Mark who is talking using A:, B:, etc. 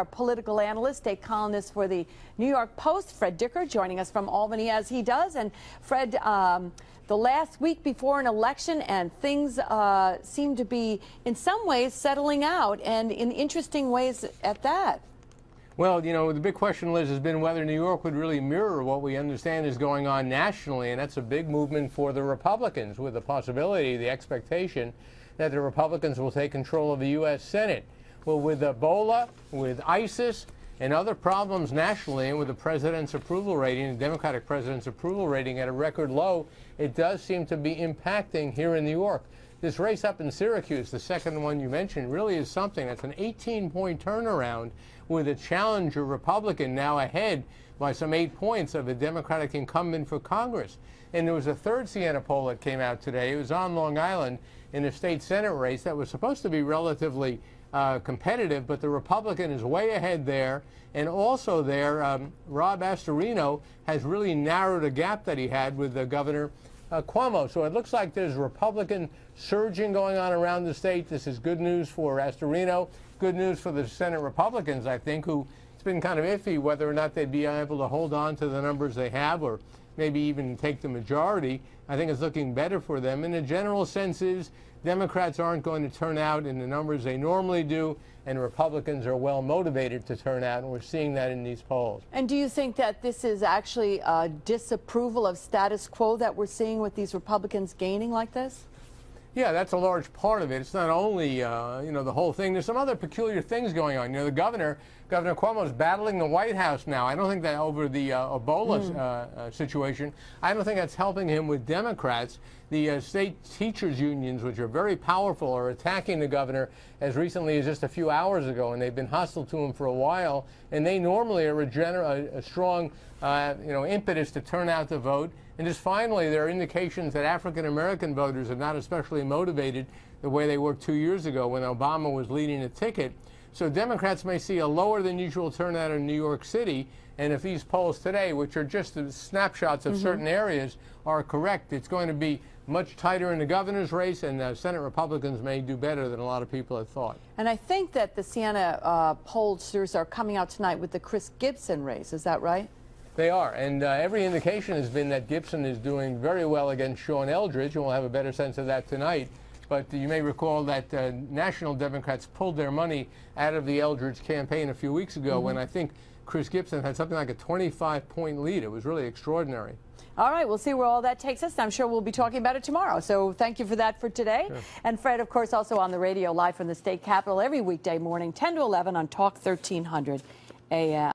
A: our political analyst, state columnist for the New York Post, Fred Dicker, joining us from Albany as he does. And Fred, the last week before an election, and things seem to be, in some ways, settling out, and in interesting ways at that.
B: Well, you know, the big question, Liz, has been whether New York would really mirror what we understand is going on nationally, and that's a big movement for the Republicans, with the possibility, the expectation, that the Republicans will take control of the U.S. Senate. Well, with Ebola, with ISIS, and other problems nationally, and with the president's approval rating, the Democratic president's approval rating at a record low, it does seem to be impacting here in New York. This race up in Syracuse, the second one you mentioned, really is something. That's an 18-point turnaround, with a challenger Republican now ahead by some 8 points of a Democratic incumbent for Congress. And there was a third Siena poll that came out today. It was on Long Island in a state Senate race that was supposed to be relatively competitive, but the Republican is way ahead there. And also there, Rob Astorino has really narrowed a gap that he had with Governor Cuomo. So it looks like there's Republican surging going on around the state. This is good news for Astorino, good news for the Senate Republicans, I think, who it's been kind of iffy whether or not they'd be able to hold on to the numbers they have, or maybe even take the majority. I think it's looking better for them. And the general sense is Democrats aren't going to turn out in the numbers they normally do, and Republicans are well motivated to turn out, and we're seeing that in these polls.
A: And do you think that this is actually a disapproval of status quo that we're seeing with these Republicans gaining like this?
B: Yeah, that's a large part of it. It's not only, you know, the whole thing. There's some other peculiar things going on. You know, Governor Cuomo is battling the White House now. I don't think that over the Ebola situation, I don't think that's helping him with Democrats. The state teachers unions, which are very powerful, are attacking the governor as recently as just a few hours ago, and they've been hostile to him for a while. And they normally are a strong, you know, impetus to turn out to vote. And just finally, there are indications that African-American voters are not especially motivated the way they were 2 years ago when Obama was leading the ticket. So Democrats may see a lower than usual turnout in New York City. And if these polls today, which are just snapshots of certain areas, are correct, it's going to be much tighter in the governor's race, and Senate Republicans may do better than a lot of people had thought.
A: And I think that the Siena pollsters are coming out tonight with the Chris Gibson race. Is that right?
B: They are, and every indication has been that Gibson is doing very well against Sean Eldridge, and we'll have a better sense of that tonight. But you may recall that national Democrats pulled their money out of the Eldridge campaign a few weeks ago when I think Chris Gibson had something like a 25-point lead. It was really extraordinary.
A: All right, we'll see where all that takes us. I'm sure we'll be talking about it tomorrow. So thank you for that for today. Sure. And Fred, of course, also on the radio live from the state capitol every weekday morning, 10 to 11 on Talk 1300 AM.